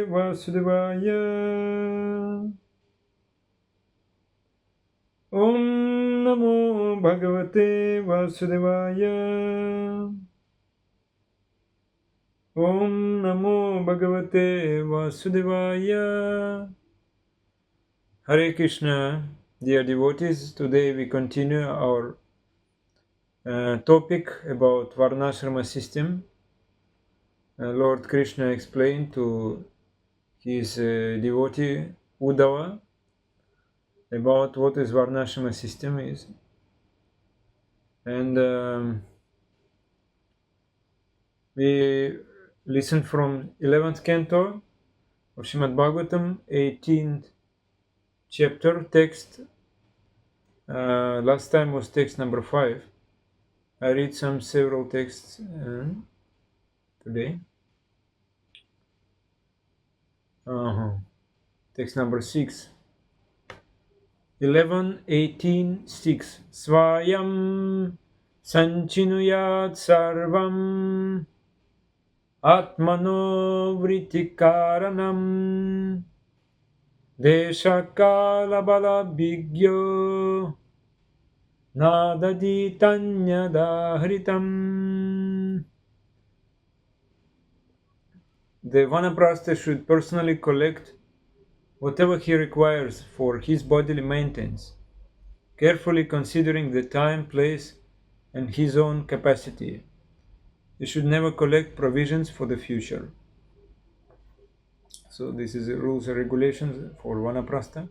Vasudevaya. Om Namo Bhagavate Vasudevaya. Om Namo Bhagavate Vasudevaya. Hare Krishna, dear devotees. Today we continue our topic about Varnasrama system. Lord Krishna explained to his devotee Uddhava about what is Varnasrama system is, and we listened from 11th canto of Srimad Bhagavatam, 18th chapter, text. Last time was text number 5. I read several texts today. Text number 6. 11:18:6. Svayam sanchinuyat sarvam atmano vrittikaranam deshakala balabhigyo nadaditanyadahritam. The Vanaprastha should personally collect whatever he requires for his bodily maintenance, carefully considering the time, place, and his own capacity. He should never collect provisions for the future. So this is the rules and regulations for Vanaprastha.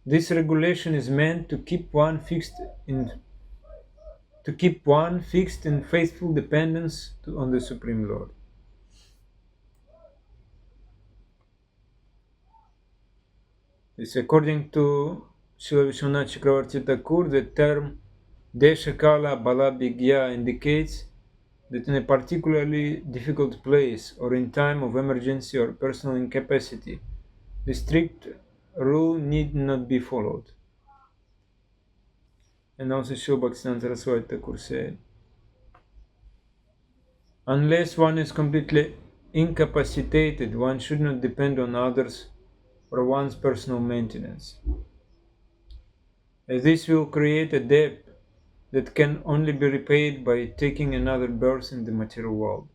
This regulation is meant to keep one fixed in faithful dependence on the Supreme Lord. This, according to Srila Vishwanath Chakravarti Thakur, the term Deshakala Balabhigya indicates that in a particularly difficult place or in time of emergency or personal incapacity, the strict rule need not be followed. And also Srila Bhaktivedanta Saraswati Thakur said, unless one is completely incapacitated, one should not depend on others for one's personal maintenance, as this will create a debt that can only be repaid by taking another birth in the material world.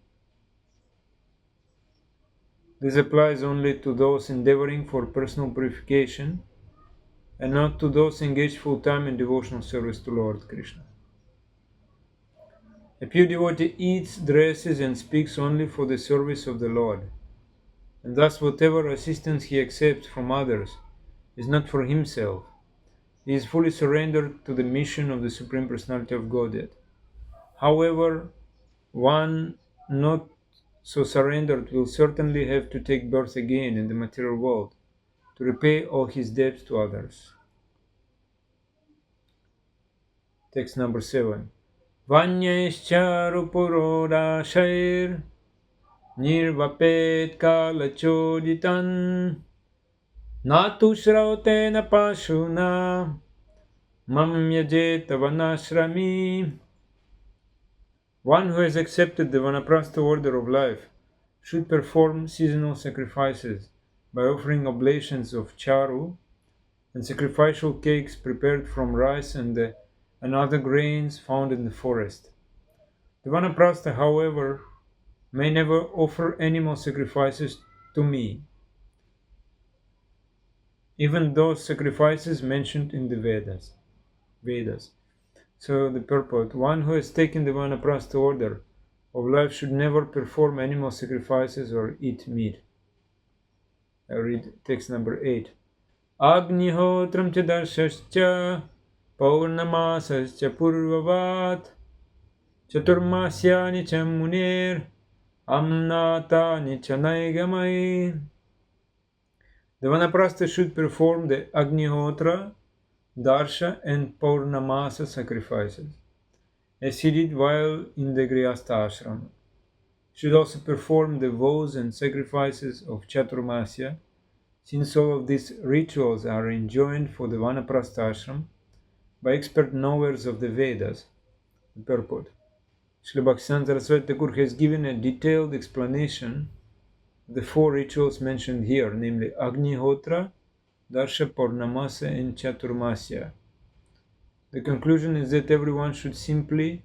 This applies only to those endeavoring for personal purification and not to those engaged full-time in devotional service to Lord Krishna. A pure devotee eats, dresses, and speaks only for the service of the Lord, and thus whatever assistance he accepts from others is not for himself. He is fully surrendered to the mission of the Supreme Personality of Godhead. However, one not so surrendered will certainly have to take birth again in the material world to repay all his debts to others. Text number 7. Vanyaischa rupurodashair nirvapet kalachoditan natu shrautena pashuna mam yajeta vanashrami. One who has accepted the Vanaprastha order of life should perform seasonal sacrifices by offering oblations of charu and sacrificial cakes prepared from rice and other grains found in the forest. The Vanaprastha, however, may never offer animal sacrifices to me, even those sacrifices mentioned in the Vedas. So the purport, one who has taken the Vanaprastha order of life should never perform animal sacrifices or eat meat. I read text number 8. Agnihotram cha darshascha paurnamasascha purvavat chaturmasyani cha munir amnatani cha naigamai. The Vanaprastha should perform the Agnihotra, Darsha and Paurnamasa sacrifices, as he did while in the Grihastha ashram. Should also perform the vows and sacrifices of Chaturmasya Since all of these rituals are enjoined for the Vanaprastha ashram by expert knowers of the Vedas, the purport. Srila Bhaktivedanta Saraswati Thakur has given a detailed explanation of the 4 rituals mentioned here, namely Agnihotra, Darsha Purnamasa and Chaturmasya. The conclusion is that everyone should simply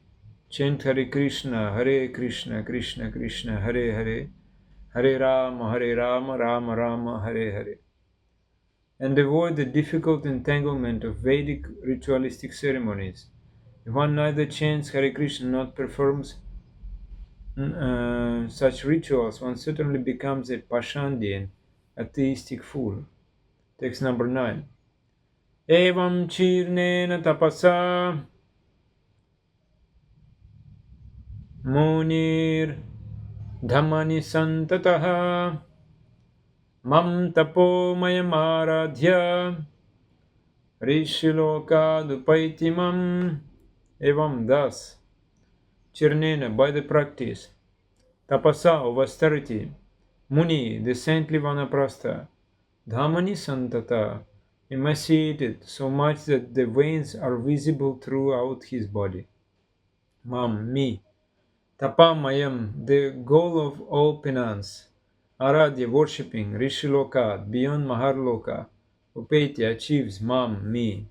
chant Hare Krishna, Krishna Krishna, Hare Hare, Hare Rama, Rama Rama, Hare Hare, and avoid the difficult entanglement of Vedic ritualistic ceremonies. If one neither chants Hare Krishna nor performs such rituals, one certainly becomes a Pashandi, an atheistic fool. Text number 9. Evam chirnena tapasa munir dhammani santataha mam tapo mayamaradhya rishiloka dupaitimam. Evam, thus, chirnena, by the practice, tapasa, of austerity, muni, the saintly Vanaprastha, dhamani santata, emaciated so much that the veins are visible throughout his body. Mam, me, tapamayam, the goal of all penance, aradhya, worshipping, rishiloka, beyond maharloka, upeti, achieves, mam, me.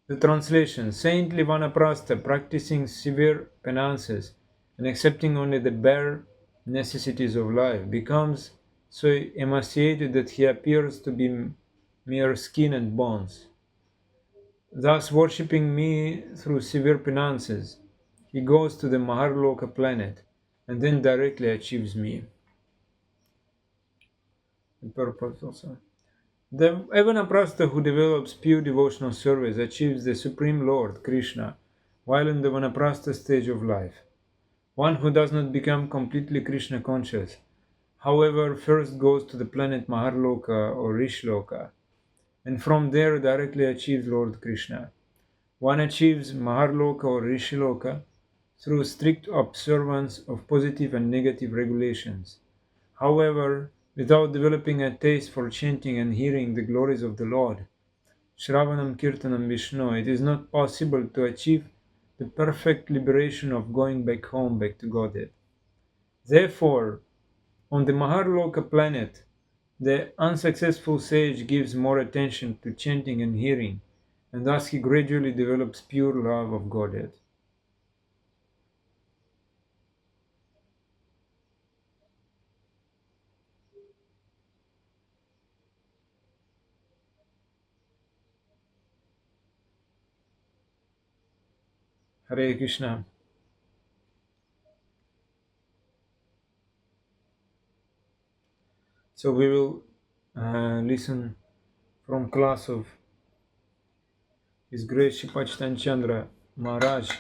The translation: Saintly Vanaprastha, practicing severe penances and accepting only the bare necessities of life, becomes so emaciated that he appears to be mere skin and bones. Thus, worshipping me through severe penances, he goes to the Maharloka planet and then directly achieves me. The purpose also. The Vanaprastha who develops pure devotional service achieves the Supreme Lord, Krishna, while in the Vanaprastha stage of life. One who does not become completely Krishna conscious, however, first goes to the planet Maharloka or Rishloka, and from there directly achieves Lord Krishna. One achieves Maharloka or Rishloka through strict observance of positive and negative regulations. However, without developing a taste for chanting and hearing the glories of the Lord, Shravanam Kirtanam Vishnu, it is not possible to achieve the perfect liberation of going back home, back to Godhead. Therefore, on the Maharloka planet, the unsuccessful sage gives more attention to chanting and hearing, and thus he gradually develops pure love of Godhead. Hare Krishna. So we will listen from class of His Grace Shipachtan Chandra Maharaj.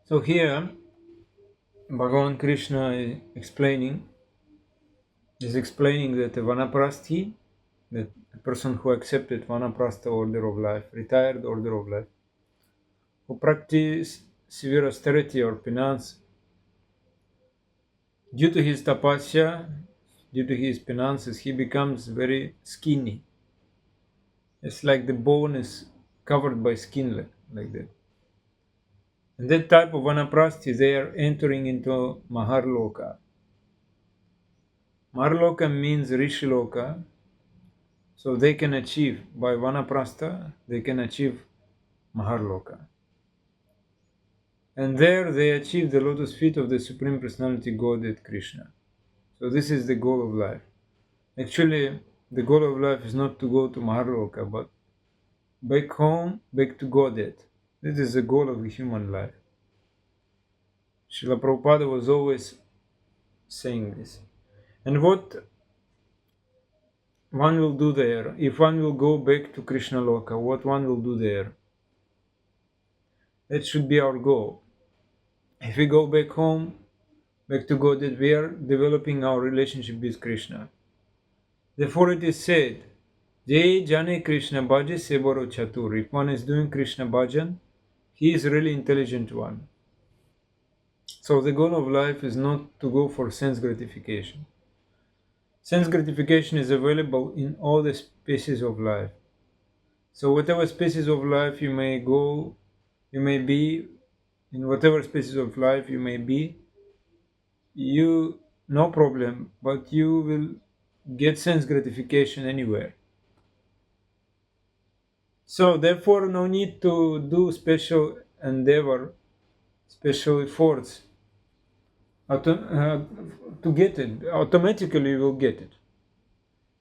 So here, Bhagavan Krishna is explaining that the Vanaprasthi, that a person who accepted Vanaprastha order of life, retired order of life, who practice severe austerity or penance, due to his tapasya, due to his penances, he becomes very skinny. It's like the bone is covered by skin, like that. And that type of Vanaprasthi, they are entering into Maharloka. Maharloka means Rishiloka, so they can achieve, by Vanaprastha, they can achieve Maharloka. And there they achieve the lotus feet of the Supreme Personality Godhead Krishna. So this is the goal of life. Actually, the goal of life is not to go to Maharloka, but back home, back to Godhead. This is the goal of the human life. Srila Prabhupada was always saying this. And what one will do there, if one will go back to Krishna Loka, what one will do there? That should be our goal. If we go back home, back to Godhead, we are developing our relationship with Krishna. Therefore it is said Jai Jane Krishna Bhaja Sebaro Chatur. If one is doing Krishna Bhajan, he is really intelligent one. So the goal of life is not to go for sense gratification. Sense gratification is available in all the species of life. So whatever species of life you may go, you may be, in whatever species of life you may be, you no problem, but you will get sense gratification anywhere. So therefore no need to do special endeavor, special efforts to get it. Automatically you will get it.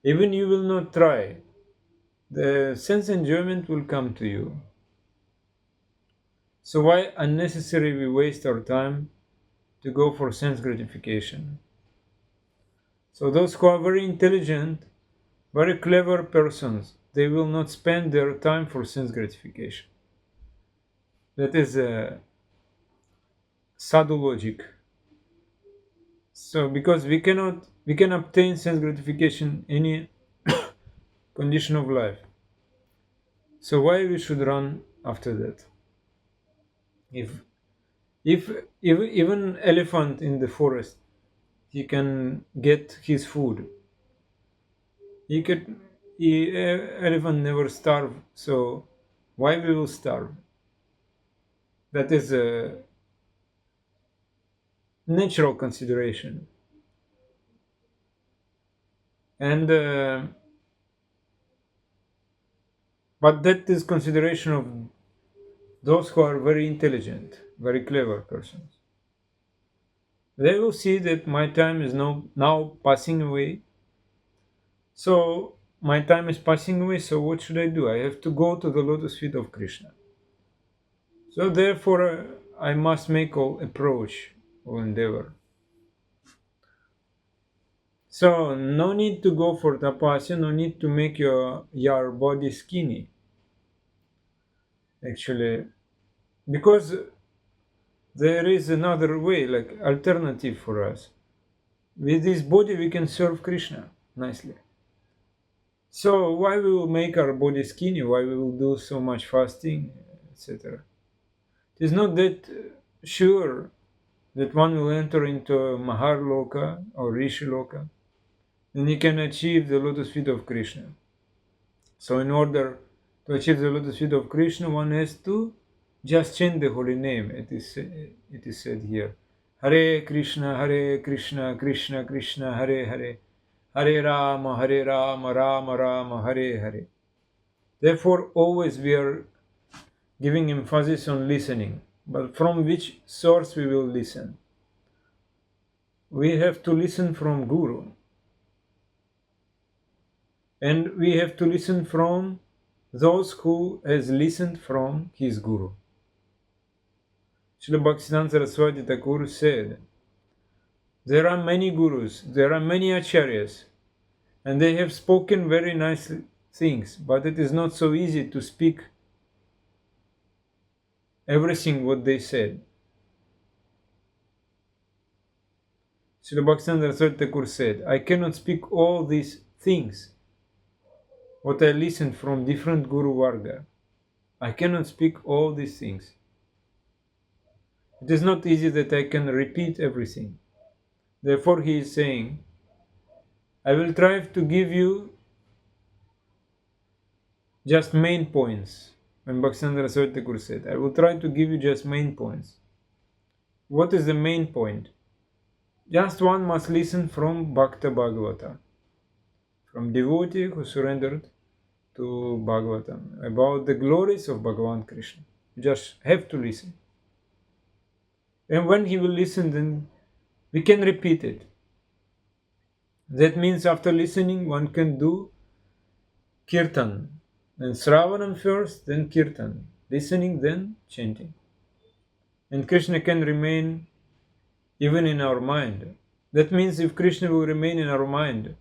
Even you will not try. The sense enjoyment will come to you. So why unnecessarily we waste our time to go for sense gratification? So those who are very intelligent, very clever persons, they will not spend their time for sense gratification. That is a sadhu logic. So because we can obtain sense gratification any condition of life. So why we should run after that? If even elephant in the forest, he can get his food. Elephant never starve. So why we will starve? That is a natural consideration. And but that is consideration of those who are very intelligent, very clever persons. They will see that my time is now passing away. So my time is passing away, so what should I do? I have to go to the lotus feet of Krishna. So therefore I must make all approach or endeavor. So no need to go for tapasya, no need to make your body skinny. Actually, because there is another way, like alternative for us. With this body we can serve Krishna nicely. So why we will make our body skinny? Why we will do so much fasting, etc. It is not that sure that one will enter into Maharloka or Rishi Loka, then he can achieve the lotus feet of Krishna. So in order to achieve the lotus feet of Krishna, one has to just chant the holy name. It is said here. Hare Krishna, Krishna Krishna, Hare Hare. Hare Rama, Rama Rama, Hare Hare. Therefore, always we are giving emphasis on listening. But from which source we will listen? We have to listen from Guru. And we have to listen from those who has listened from his Guru. Srila Bhaktivedanta Saraswati Thakur said, there are many Gurus, there are many Acharyas, and they have spoken very nice things, but it is not so easy to speak everything what they said. Srila Bhaktivedanta Saraswati Thakur said, I cannot speak all these things what I listened from different Guru Varga. I cannot speak all these things. It is not easy that I can repeat everything. Therefore he is saying, I will try to give you just main points. When Bhaktivedanta Saraswati Thakur said, I will try to give you just main points. What is the main point? Just one must listen from Bhakta Bhagavata, from devotee who surrendered to Bhagavatam, about the glories of Bhagavan Krishna. You just have to listen. And when he will listen, then we can repeat it. That means after listening, one can do kirtan. Then Sravanam first, then kirtan. Listening, then chanting. And Krishna can remain even in our mind. That means if Krishna will remain in our mind,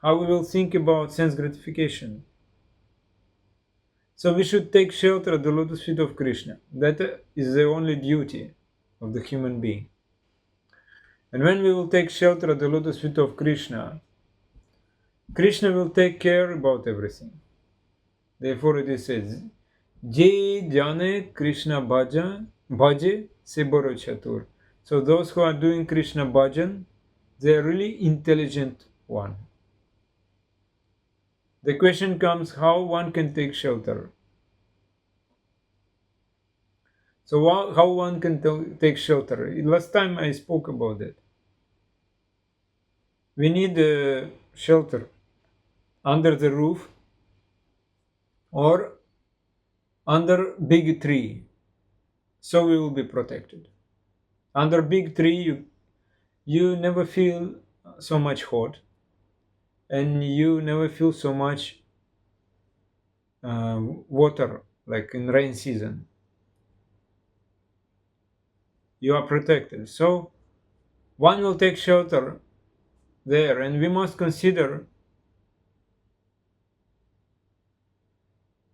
how we will think about sense gratification. So we should take shelter at the lotus feet of Krishna. That is the only duty of the human being. And when we will take shelter at the lotus feet of Krishna, Krishna will take care about everything. Therefore it is said, Je jane Krishna bhaje se baro chatur. So those who are doing Krishna bhajan, they are really intelligent one. The question comes how one can take shelter. So how one can take shelter? Last time I spoke about it. We need shelter under the roof or under big tree, so we will be protected. Under big tree, you never feel so much hot, and you never feel so much water like in rain season. You are protected. So one will take shelter there, and we must consider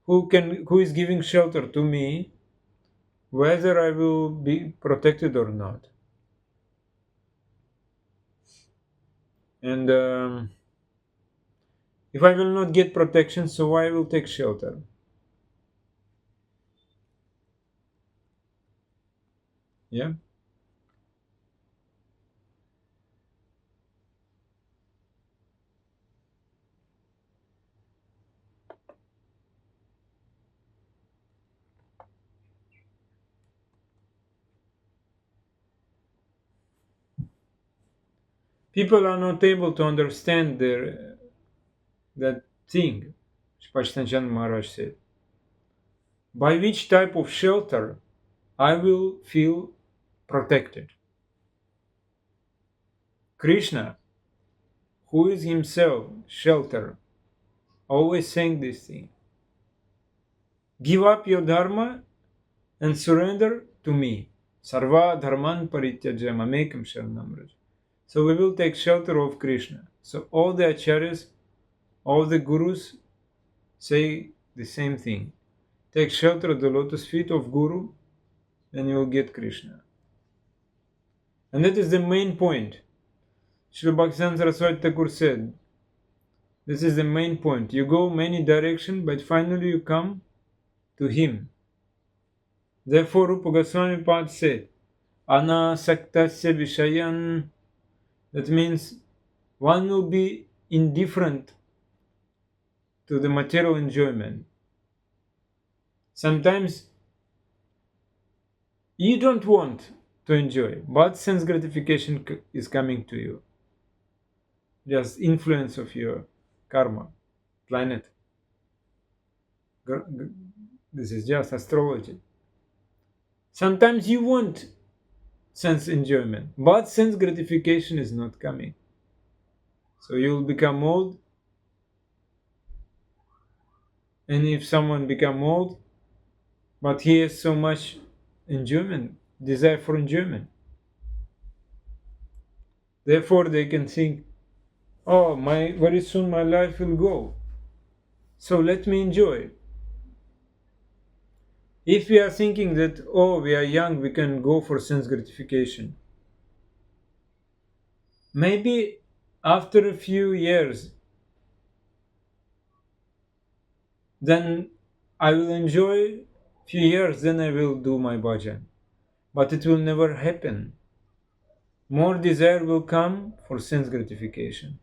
who is giving shelter to me, whether I will be protected or not. And if I will not get protection, so I will take shelter. Yeah. People are not able to understand that thing, Pashtanchan Maharaj said. By which type of shelter I will feel protected? Krishna, who is himself shelter, always saying this thing. Give up your dharma and surrender to me. Sarva dharman parityajya mamekam sharanam raj. So we will take shelter of Krishna. So all the acharyas, all the gurus say the same thing. Take shelter of the lotus feet of Guru, and you will get Krishna. And that is the main point. Srila Bhaktivedanta Saraswati Thakur said, this is the main point. You go many directions, but finally you come to Him. Therefore, Rupa Goswami Pad said, Anasaktasya Vishayan. That means one will be indifferent to the material enjoyment. Sometimes you don't want to enjoy, but sense gratification is coming to you. Just influence of your karma, planet. This is just astrology. Sometimes you want sense enjoyment, but sense gratification is not coming. So you will become old. And if someone become old, but he has so much enjoyment, desire for enjoyment, therefore they can think, oh, very soon my life will go, so let me enjoy. If we are thinking that, oh, we are young, we can go for sense gratification, maybe after a few years, then I will enjoy few years, then I will do my bhajan. But it will never happen. More desire will come for sense gratification.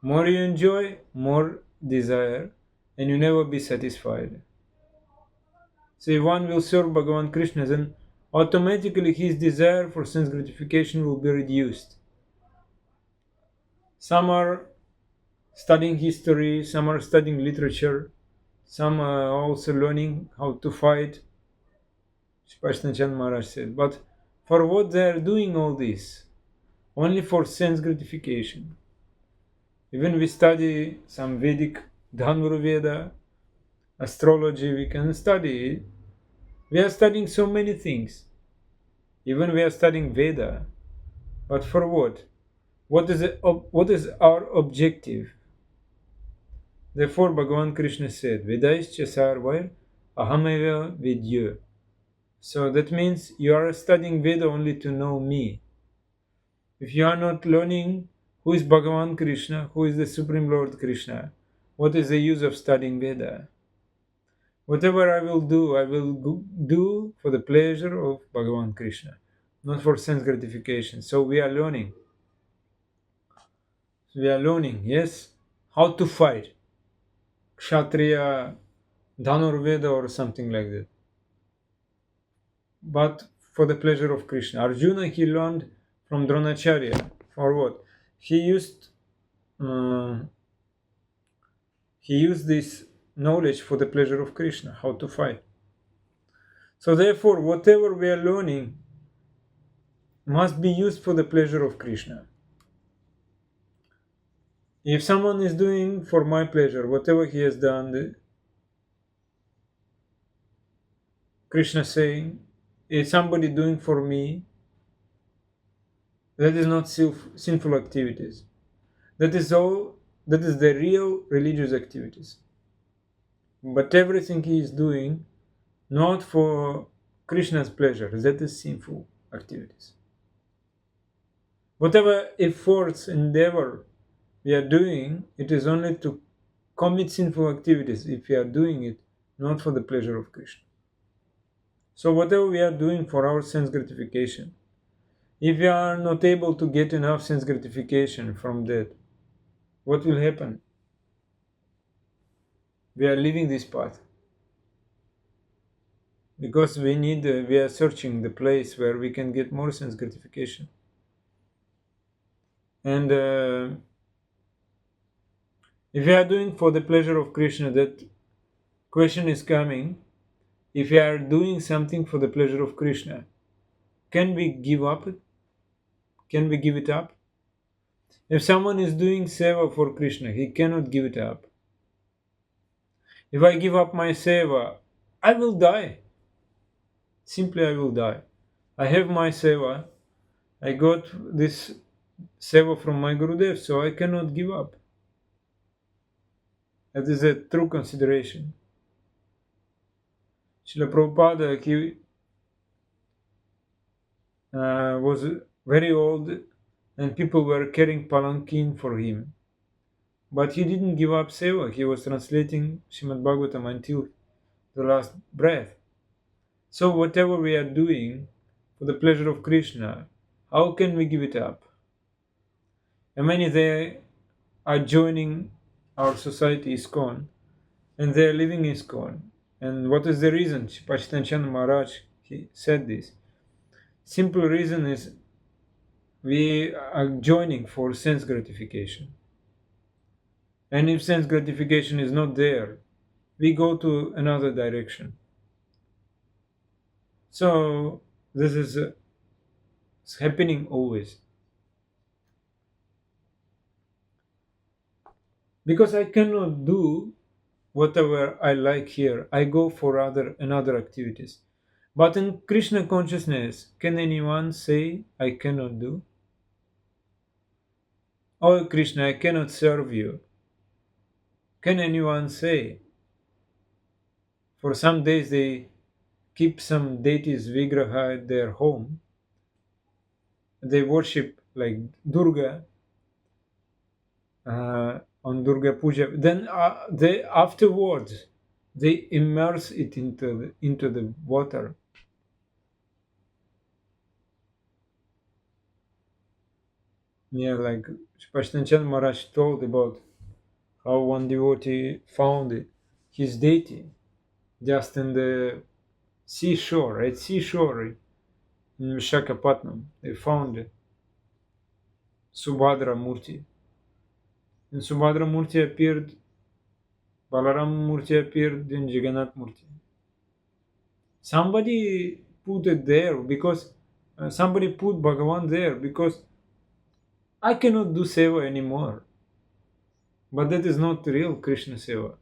More you enjoy, more desire, and you never be satisfied. So if one will serve Bhagavan Krishna, then automatically his desire for sense gratification will be reduced. Some are studying history, some are studying literature, some are also learning how to fight, Pashtanchan Maharaj said. But for what they are doing all this? Only for sense gratification. Even we study some Vedic Dhanurveda, astrology, we can study. We are studying so many things. Even we are studying Veda. But for what? What is our objective? Therefore, Bhagavan Krishna said, Vedaischa sarvair ahameva vidya. So that means you are studying Veda only to know me. If you are not learning Who is Bhagavan Krishna? Who is the Supreme Lord Krishna? What is the use of studying Veda? Whatever I will do for the pleasure of Bhagavan Krishna, not for sense gratification. So we are learning. Yes, how to fight. Kshatriya, Dhanurveda or something like that. But for the pleasure of Krishna. Arjuna, he learned from Dronacharya. For what? He used this knowledge for the pleasure of Krishna, how to fight. So therefore, whatever we are learning must be used for the pleasure of Krishna. If someone is doing for my pleasure, whatever he has done, Krishna saying, is somebody doing for me, that is not sinful activities. That is the real religious activities. But everything he is doing, not for Krishna's pleasure, that is sinful activities. Whatever efforts, endeavor we are doing, it is only to commit sinful activities if we are doing it not for the pleasure of Krishna. So whatever we are doing for our sense gratification, if we are not able to get enough sense gratification from that, what will happen? We are leaving this path. Because we are searching the place where we can get more sense gratification. And if we are doing for the pleasure of Krishna, that question is coming. If we are doing something for the pleasure of Krishna, can we give up it? Can we give it up? If someone is doing seva for Krishna, he cannot give it up. If I give up my seva, I will die. Simply I will die. I have my seva. I got this seva from my Gurudev, so I cannot give up. That is a true consideration. Srila Prabhupada, he was very old and people were carrying palanquin for him. But he didn't give up seva. He was translating Srimad Bhagavatam until the last breath. So whatever we are doing for the pleasure of Krishna, how can we give it up? And many they are joining our society ISKCON, and they are living ISKCON. And what is the reason? Pachitanchan Maharaj, he said this. Simple reason is we are joining for sense gratification. And if sense gratification is not there, we go to another direction. So this is it's happening always. Because I cannot do whatever I like here, I go for another activities. But in Krishna consciousness, can anyone say I cannot do? Oh Krishna, I cannot serve you. Can anyone say? For some days they keep some deities vigraha at their home. They worship like Durga on Durga Puja. Then they afterwards they immerse it into the water. Yeah, like Pashtanchan Maharaj told about how one devotee found his deity just in the seashore, in Vishakhapatnam. They found Subhadra Murti. And Subhadra Murti appeared, Balaram Murti appeared, then Jagannath Murti. Somebody put it there because somebody put Bhagavan there because I cannot do seva anymore. But that is not real Krishna seva.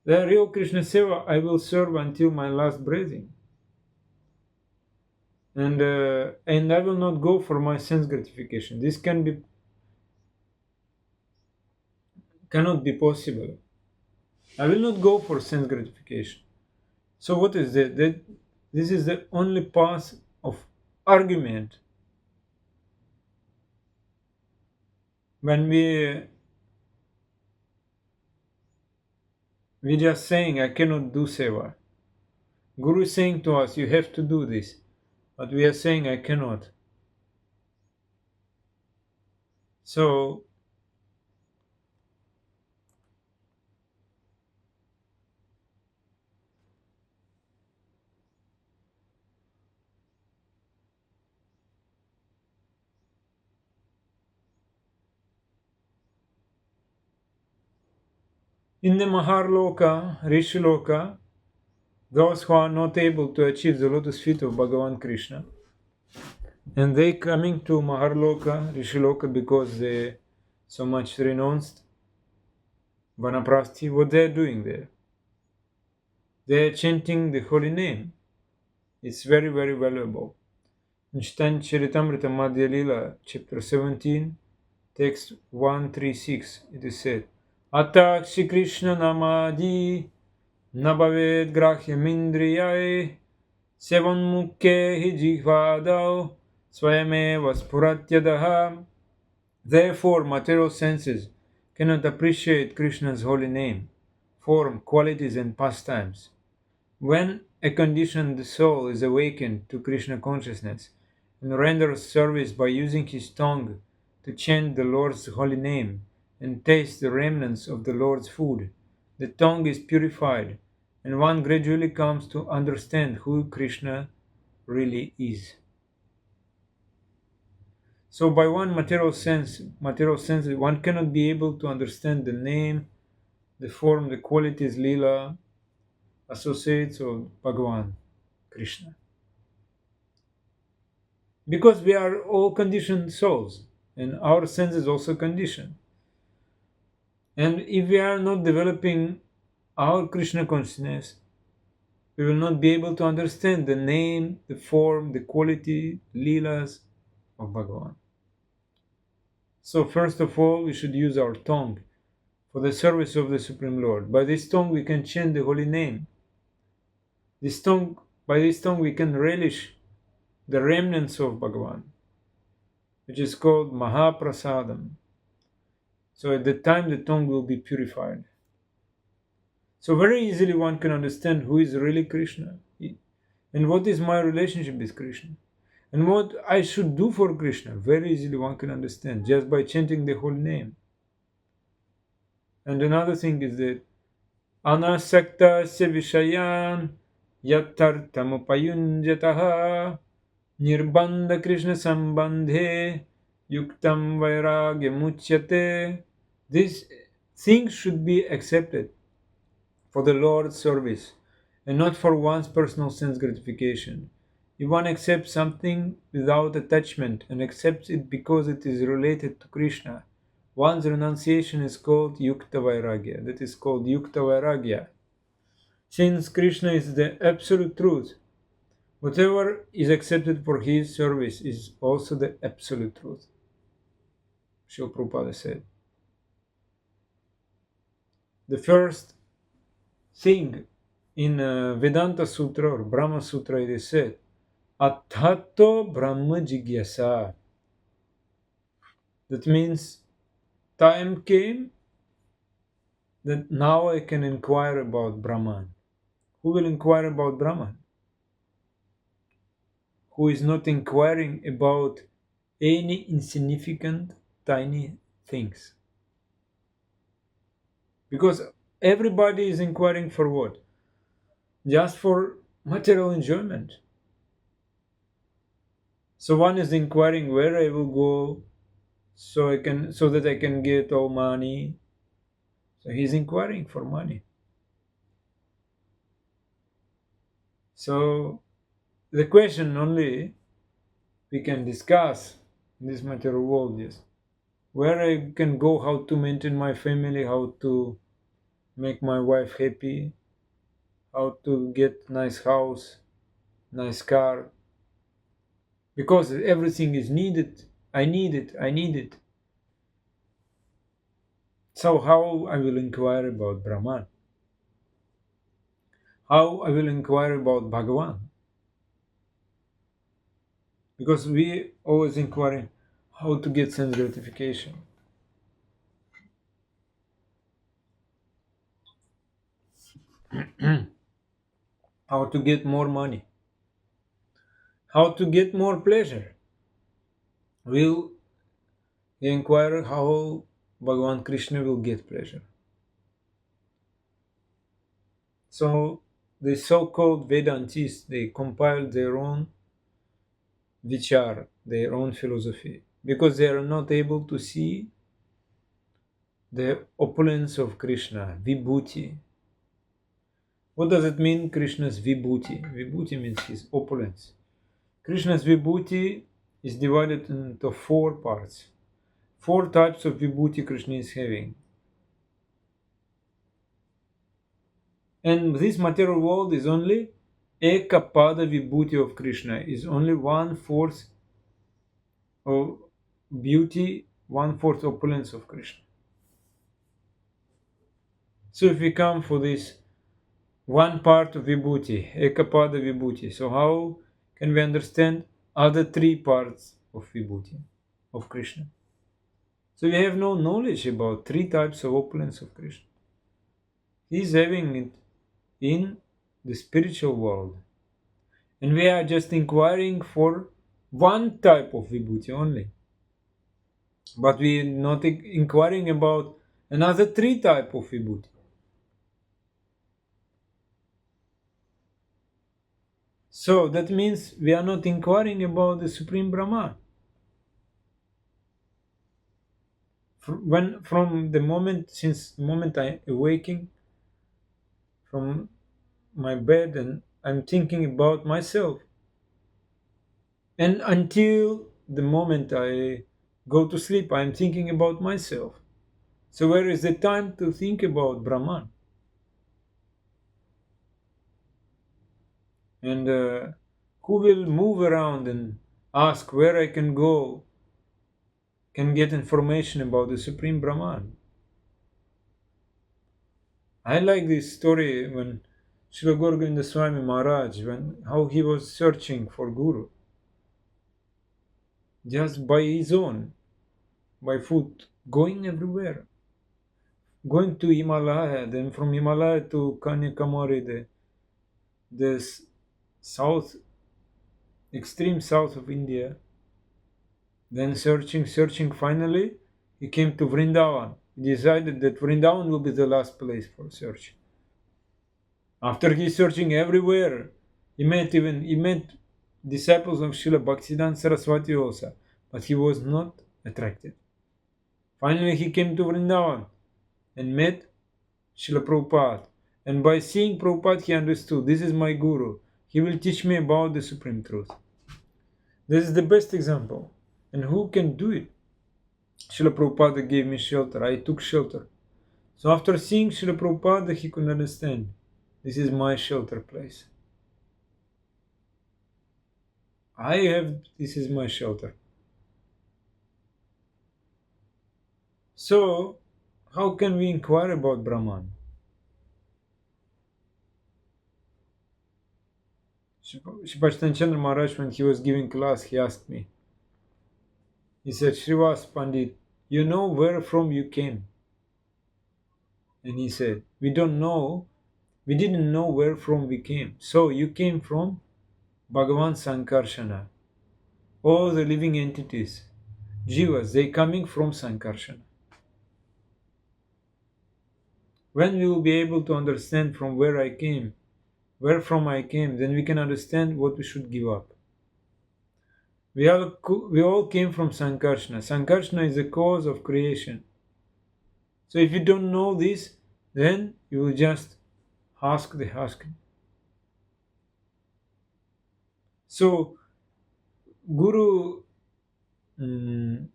The real Krishna seva I will serve until my last breathing. And I will not go for my sense gratification. This cannot be possible. I will not go for sense gratification. So what is that? This is the only path of argument. When we just saying, I cannot do seva. Guru is saying to us, you have to do this. But we are saying, I cannot. So, in the Maharloka, Risholoka, those who are not able to achieve the lotus feet of Bhagavan Krishna, and they coming to Maharloka, Risholoka, because they so much renounced Vanaprasthi, what they are doing there? They are chanting the holy name. It's very, very valuable. In Chaitanya Charitamrita Madhya Lila, chapter 17, text 136, it is said, Atak Shri Krishna Namadi Nabhaved Grahyam Indriyai Sevan Mukke Hi Jihvadao Swayameva Spuratyadaha. Therefore, material senses cannot appreciate Krishna's holy name, form, qualities, and pastimes. When a conditioned soul is awakened to Krishna consciousness and renders service by using his tongue to chant the Lord's holy name and taste the remnants of the Lord's food, the tongue is purified and one gradually comes to understand who Krishna really is. So by one material sense, one cannot be able to understand the name, the form, the qualities, lila, associates of Bhagavan Krishna. Because we are all conditioned souls, and our senses also conditioned. And if we are not developing our Krishna consciousness, we will not be able to understand the name, the form, the quality, leelas of Bhagavan. So first of all, we should use our tongue for the service of the Supreme Lord. By this tongue we can chant the holy name. By this tongue we can relish the remnants of Bhagavan, which is called Mahaprasadam. So at that time the tongue will be purified. So very easily one can understand who is really Krishna and what is my relationship with Krishna and what I should do for Krishna. Very easily one can understand just by chanting the holy name. And another thing is that Anasakta se vishayan yatartamupayunjataha nirbandha Krishna sambandhe yuktam vairagya muchyate. These things should be accepted for the Lord's service and not for one's personal sense gratification. If one accepts something without attachment and accepts it because it is related to Krishna, one's renunciation is called Yukta Vairagya. That is called Yukta Vairagya. Since Krishna is the absolute truth, whatever is accepted for his service is also the absolute truth. Srila Prabhupada said. The first thing in Vedanta Sutra or Brahma Sutra it is said, Atthato Brahma Jigyasa. That means time came that now I can inquire about Brahman. Who will inquire about Brahman? Who is not inquiring about any insignificant tiny things. Because everybody is inquiring for what? Just for material enjoyment. So one is inquiring where I will go so that I can get all money. So he's inquiring for money. So the question only we can discuss in this material world is where I can go, how to maintain my family, how to make my wife happy, how to get nice house, nice car. Because everything is needed. I need it. So how I will inquire about Brahman? How I will inquire about Bhagavan? Because we always inquiring how to get sense gratification. how to get more money, how to get more pleasure. We'll inquire how Bhagavan Krishna will get pleasure. So the so-called Vedantists, they compiled their own vichar, their own philosophy, because they are not able to see the opulence of Krishna, Vibhuti. What does it mean, Krishna's Vibhuti? Vibhuti means his opulence. Krishna's Vibhuti is divided into 4 parts. 4 types of Vibhuti Krishna is having. And this material world is only Ekapada Vibhuti of Krishna, is only 1/4 of beauty, 1/4 opulence of Krishna. So if we come for this one part of Vibhuti, Ekapada Vibhuti, so how can we understand other 3 parts of Vibhuti of Krishna? So we have no knowledge about 3 types of opulence of Krishna. He is having it in the spiritual world. And we are just inquiring for one type of Vibhuti only. But we are not inquiring about another 3 types of Vibhuti. So that means we are not inquiring about the Supreme Brahman. From the moment, since the moment I am awaking from my bed and I'm thinking about myself, and until the moment I go to sleep, I'm thinking about myself. So where is the time to think about Brahman? And who will move around and ask where I can go, can get information about the Supreme Brahman? I like this story when Srila Gauragovinda Swami Maharaj, how he was searching for Guru, just by his own, by foot, going everywhere, going to Himalaya, then from Himalaya to Kanyakumari, the south, extreme south of India, then searching, finally he came to Vrindavan. He decided that Vrindavan will be the last place for search. After he searching everywhere, he met disciples of Srila Bhaktisiddhanta Saraswati also, but he was not attracted. Finally he came to Vrindavan and met Srila Prabhupada. And by seeing Prabhupada he understood, this is my Guru. He will teach me about the Supreme Truth. This is the best example. And who can do it? Srila Prabhupada gave me shelter. I took shelter. So after seeing Srila Prabhupada, he could understand, this is my shelter place. This is my shelter. So, how can we inquire about Brahman? Sripati Chandra Maharaj, when he was giving class, he asked me, he said, Srivas Pandit, you know where from you came? And he said, we didn't know where from we came. So you came from Bhagavan Sankarshana. All the living entities, jivas, they coming from Sankarshana. When we will be able to understand from where I came, then we can understand what we should give up. We all came from Sankarshana. Sankarshana is the cause of creation. So if you don't know this, then you will just ask the asking. So Guru and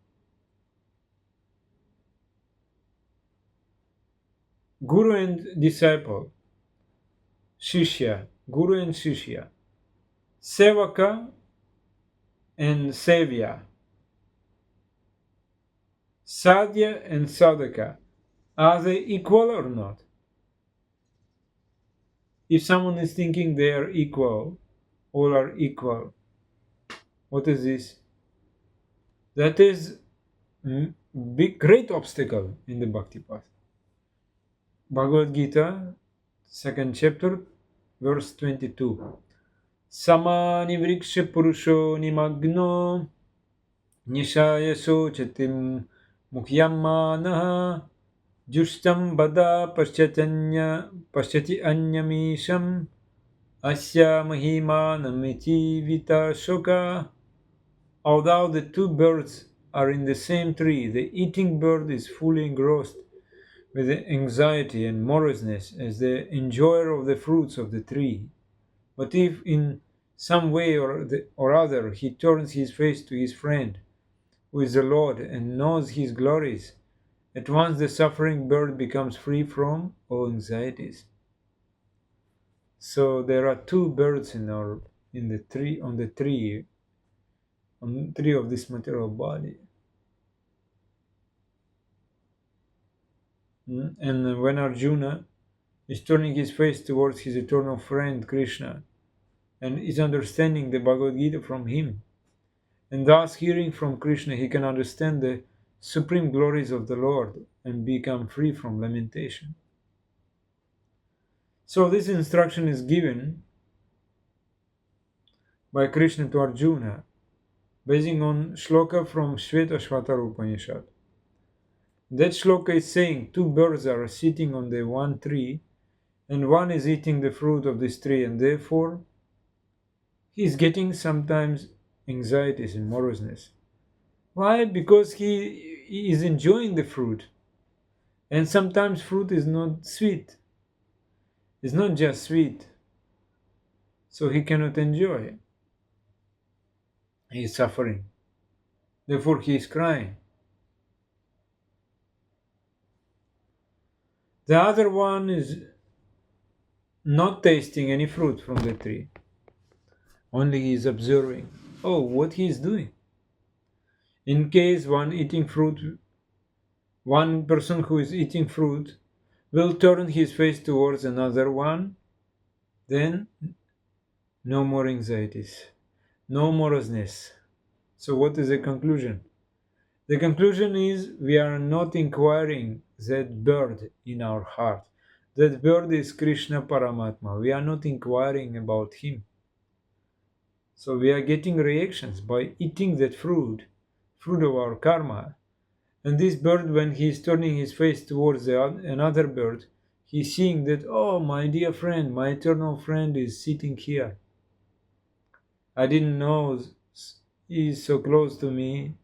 disciple, Shishya, Guru and Shishya, Sevaka and Sevya, Sadhya and Sadhaka, are they equal or not? If someone is thinking they are equal, all are equal, what is this? That is great obstacle in the bhakti path. Bhagavad Gita second chapter, verse 22. Samani vriksha purusho nimagno nishaya sochatim mukhyamanaha justam bada paschati anyamisham asya mahimanamiti vita shoka. Although the two birds are in the same tree, the eating bird is fully engrossed with anxiety and moroseness as the enjoyer of the fruits of the tree. But if in some way or other he turns his face to his friend, who is the Lord, and knows his glories, at once the suffering bird becomes free from all anxieties. So there are two birds in the tree on the tree of this material body. And when Arjuna is turning his face towards his eternal friend Krishna and is understanding the Bhagavad Gita from him, and thus hearing from Krishna, he can understand the supreme glories of the Lord and become free from lamentation. So this instruction is given by Krishna to Arjuna, basing on shloka from Shvetashvatara Upanishad. That shloka is saying two birds are sitting on the one tree, and one is eating the fruit of this tree, and therefore he is getting sometimes anxieties and moroseness. Why? Because he is enjoying the fruit, and sometimes fruit is not sweet. It's not just sweet, so he cannot enjoy. He is suffering. Therefore, he is crying. The other one is not tasting any fruit from the tree. Only he is observing, what he is doing. In case one person who is eating fruit will turn his face towards another one, then no more anxieties, no moroseness. So what is the conclusion? The conclusion is we are not inquiring that bird in our heart. That bird is Krishna Paramatma. We are not inquiring about him. So we are getting reactions by eating that fruit of our karma. And this bird, when he is turning his face towards another bird, he is seeing that, my dear friend, my eternal friend is sitting here. I didn't know he is so close to me.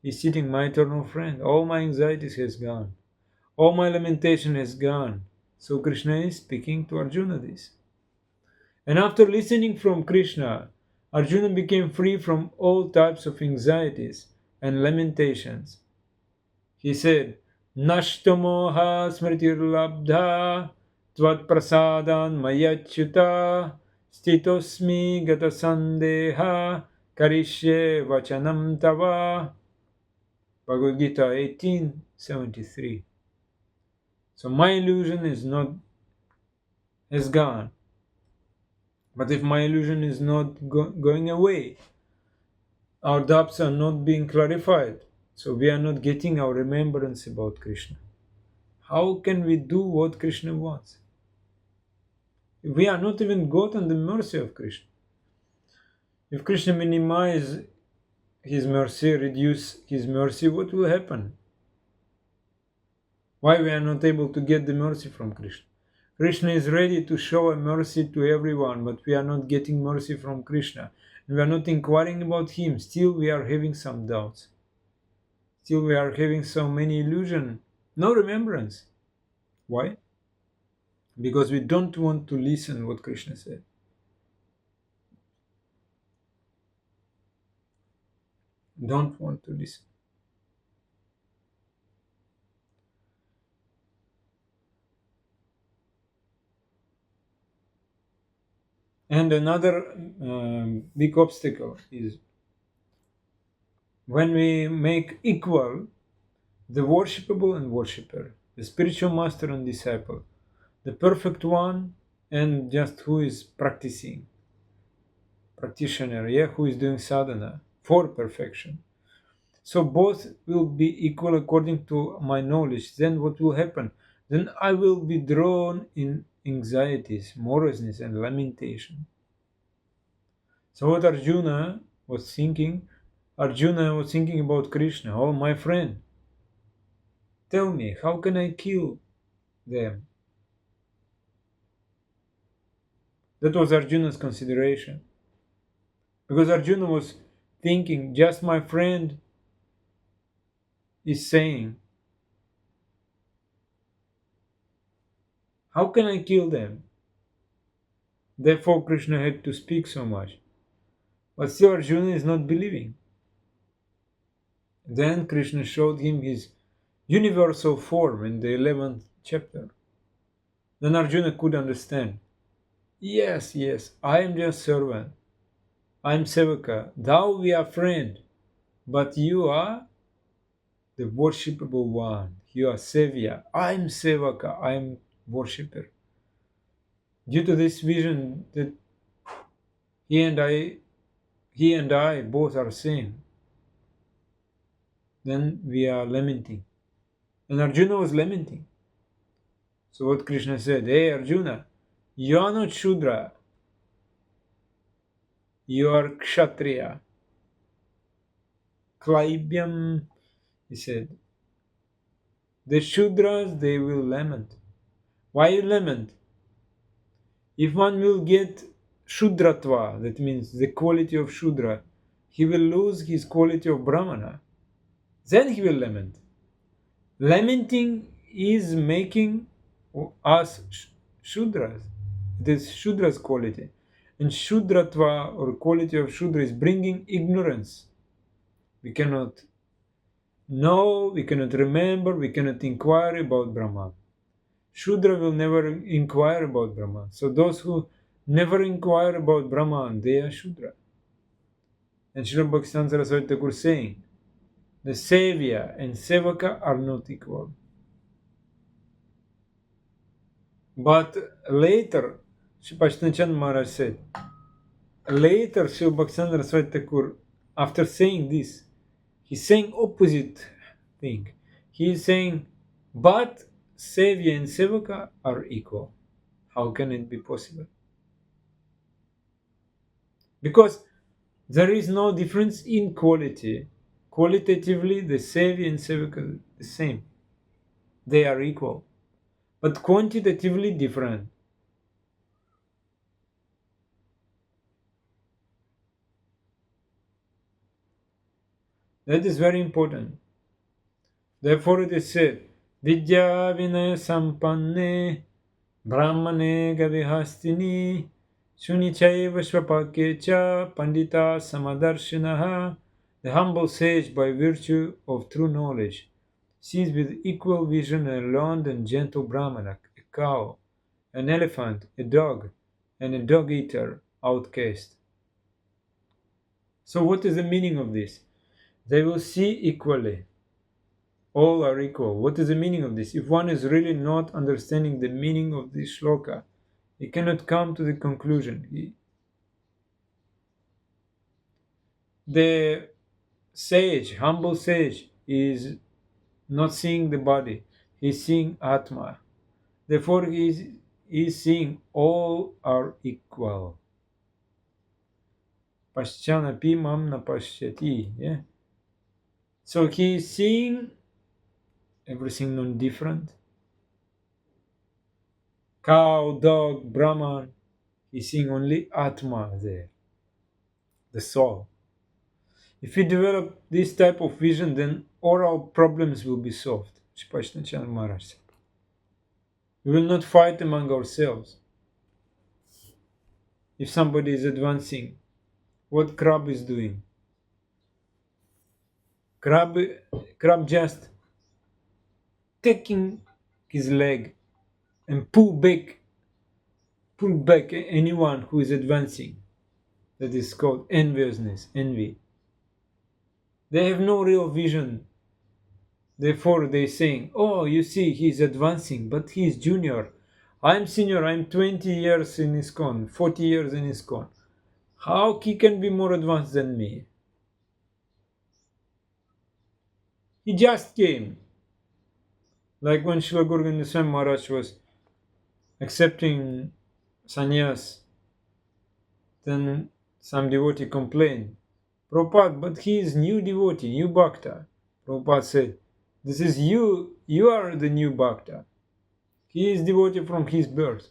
He's sitting, my eternal friend. All my anxieties has gone. All my lamentation has gone. So Krishna is speaking to Arjuna this. And after listening from Krishna, Arjuna became free from all types of anxieties and lamentations. He said, Nashtamoha smritirlabdha tvat prasadan mayachyuta stitosmi gata sandeha karishye vachanam tava. Bhagavad Gita 18:73. So my illusion has gone. But if my illusion is not going away, our doubts are not being clarified. So we are not getting our remembrance about Krishna. How can we do what Krishna wants? We are not even gotten the mercy of Krishna. If Krishna minimize his mercy, reduce his mercy, what will happen? Why we are not able to get the mercy from Krishna? Krishna is ready to show a mercy to everyone, but we are not getting mercy from Krishna. And we are not inquiring about him. Still we are having some doubts. Still we are having so many illusions. No remembrance. Why? Because we don't want to listen what Krishna said. Don't want to listen. And another big obstacle is when we make equal the worshipable and worshipper, the spiritual master and disciple, the perfect one and just who is practicing, practitioner, who is doing sadhana for perfection. So both will be equal according to my knowledge. Then what will happen? then I will be drawn in anxieties, moroseness, and lamentation. So what Arjuna was thinking about Krishna. Oh, my friend, tell me, how can I kill them? That was Arjuna's consideration. Because Arjuna was thinking, just my friend is saying, how can I kill them? Therefore Krishna had to speak so much. But still Arjuna is not believing. Then Krishna showed him his universal form in the 11th chapter. Then Arjuna could understand. Yes, I am your servant. I am Sevaka. Thou we are friend. But you are the worshipable one. You are Sevya. I am Sevaka. I am worshipper. Due to this vision that he and I both are same, then we are lamenting. And Arjuna was lamenting. So what Krishna said, hey Arjuna, you are not Shudra, you are Kshatriya. Klaibhyam, he said. The Shudras, they will lament. Why lament? If one will get Shudratva, that means the quality of Shudra, he will lose his quality of Brahmana. Then he will lament. Lamenting is making us Shudras. It is Shudra's quality. And Shudratva, or quality of Shudra, is bringing ignorance. We cannot know, we cannot remember, we cannot inquire about Brahman. Shudra will never inquire about Brahman. So those who never inquire about Brahman, they are Shudra. And Srila Bhaktivedanta Saraswati Thakur saying, the Sevya and Sevaka are not equal. But later, Sripashnachan Maharaj said, later Srila Bhaktivedanta Saraswati Thakur, after saying this, he's saying opposite thing. He is saying, but Sevya and Sevaka are equal. How can it be possible? Because there is no difference in quality. Qualitatively, the Sevya and Sevaka are the same. They are equal. But quantitatively different. That is very important. Therefore it is said, Vidya Vinaya Sampanne Brahmane Gavihastini Shunichaiva Swapakecha Pandita Samadarshinaha. The humble sage, by virtue of true knowledge, sees with equal vision a learned and gentle Brahmana, a cow, an elephant, a dog, and a dog-eater outcast. So what is the meaning of this? They will see equally. All are equal. What is the meaning of this? If one is really not understanding the meaning of this shloka, he cannot come to the conclusion. The sage, humble sage, is not seeing the body. He is seeing Atma. Therefore, he is seeing all are equal. Paschanapi mam na paschati. Yeah? So he is seeing everything non-different. Cow, dog, Brahman. He's seeing only Atma there, the soul. If we develop this type of vision, then all our problems will be solved. Sripashnachan Maharaj said. We will not fight among ourselves. If somebody is advancing, what crab is doing? Crab just taking his leg and pull back anyone who is advancing. That is called enviousness, envy. They have no real vision. Therefore they saying, oh, you see, he is advancing, but he is junior. I'm senior, I'm 20 years in ISKCON, 40 years in ISKCON. How he can be more advanced than me? He just came. Like when Srila Guru Govinda Swami Maharaj was accepting sannyas, then some devotee complained, Prabhupada, but he is new devotee, new bhakta. Prabhupada said, this is you are the new bhakta. He is devotee from his birth.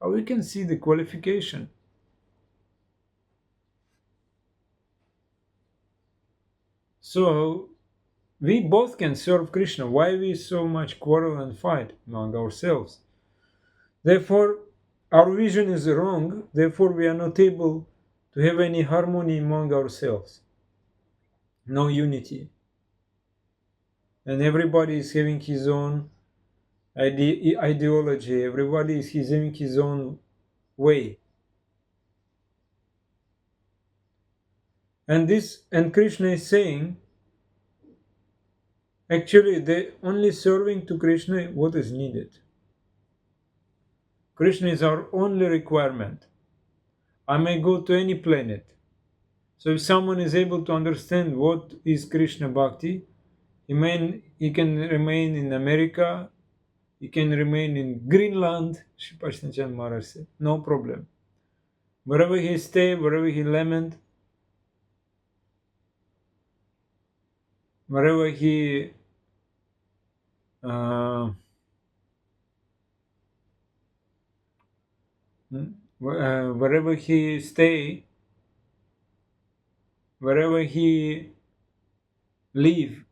How we can see the qualification? So, we both can serve Krishna. Why we so much quarrel and fight among ourselves? Therefore, our vision is wrong. Therefore, we are not able to have any harmony among ourselves. No unity. And everybody is having his own ideology. Everybody is having his own way. And Krishna is saying, actually, they only serving to Krishna what is needed. Krishna is our only requirement. I may go to any planet. So if someone is able to understand what is Krishna Bhakti, he can remain in America, he can remain in Greenland, Shri Maharaj said, no problem. Wherever he stay, wherever he lament, wherever he wherever he stay, wherever he live,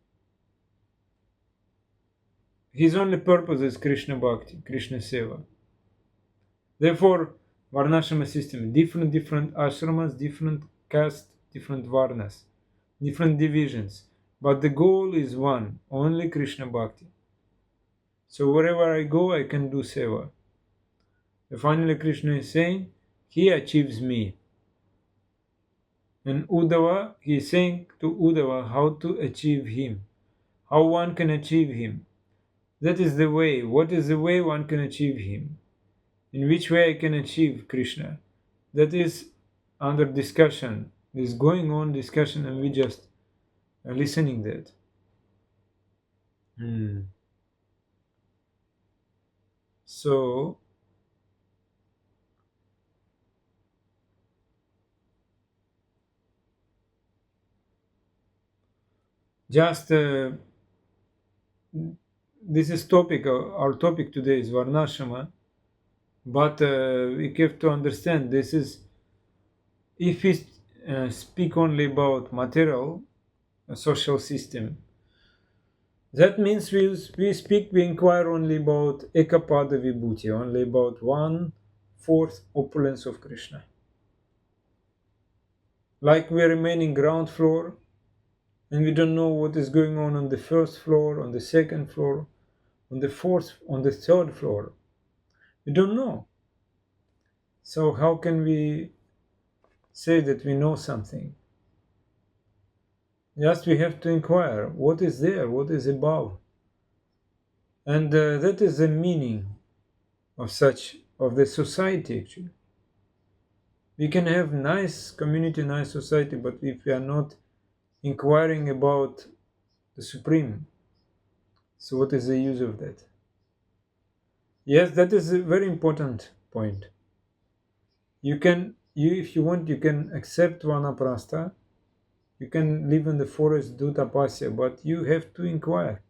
his only purpose is Krishna Bhakti, Krishna Seva. Therefore, Varnasrama system, different ashramas, different caste, different varnas, different divisions. But the goal is one, only Krishna Bhakti. So wherever I go, I can do Seva. And finally, Krishna is saying, he achieves me. And Uddhava, he is saying to Uddhava how to achieve him, how one can achieve him. That is the way. What is the way one can achieve him? In which way I can achieve Krishna? That is under discussion. Is going on discussion, and we just are listening that. So just this is topic. Our topic today is Varnasrama, but we have to understand this is, if we speak only about material social system, that means we inquire only about Ekapada Vibhuti, only about 1/4 opulence of Krishna. Like we remain in ground floor, and we don't know what is going on the first floor, on the second floor, on the fourth, on the third floor. We don't know. So how can we say that we know something? Just we have to inquire what is there, what is above. And that is the meaning of the society actually. We can have nice community, nice society, but if we are not inquiring about the Supreme, so what is the use of that? Yes, that is a very important point. If you want, you can accept vanaprastha, you can live in the forest, do tapasya, but you have to inquire.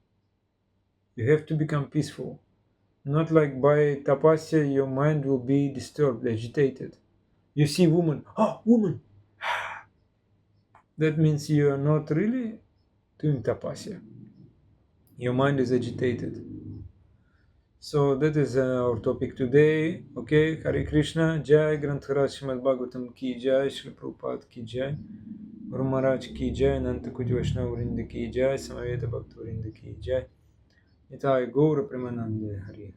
You have to become peaceful. Not like by tapasya, your mind will be disturbed, agitated. You see woman, woman! That means you are not really doing tapasya. Your mind is agitated. So that is our topic today. Okay, Hare Krishna, Jai Granthara Srimad Bhagavatam ki Jai, Srila Prabhupada ki Jai, Guru Maharaj ki Jai, Ananta Kuti Vaishnava Vrinda ki Jai, Samaveta Bhakta Vrinda ki Jai. Nitai Gaura Premanande Hari.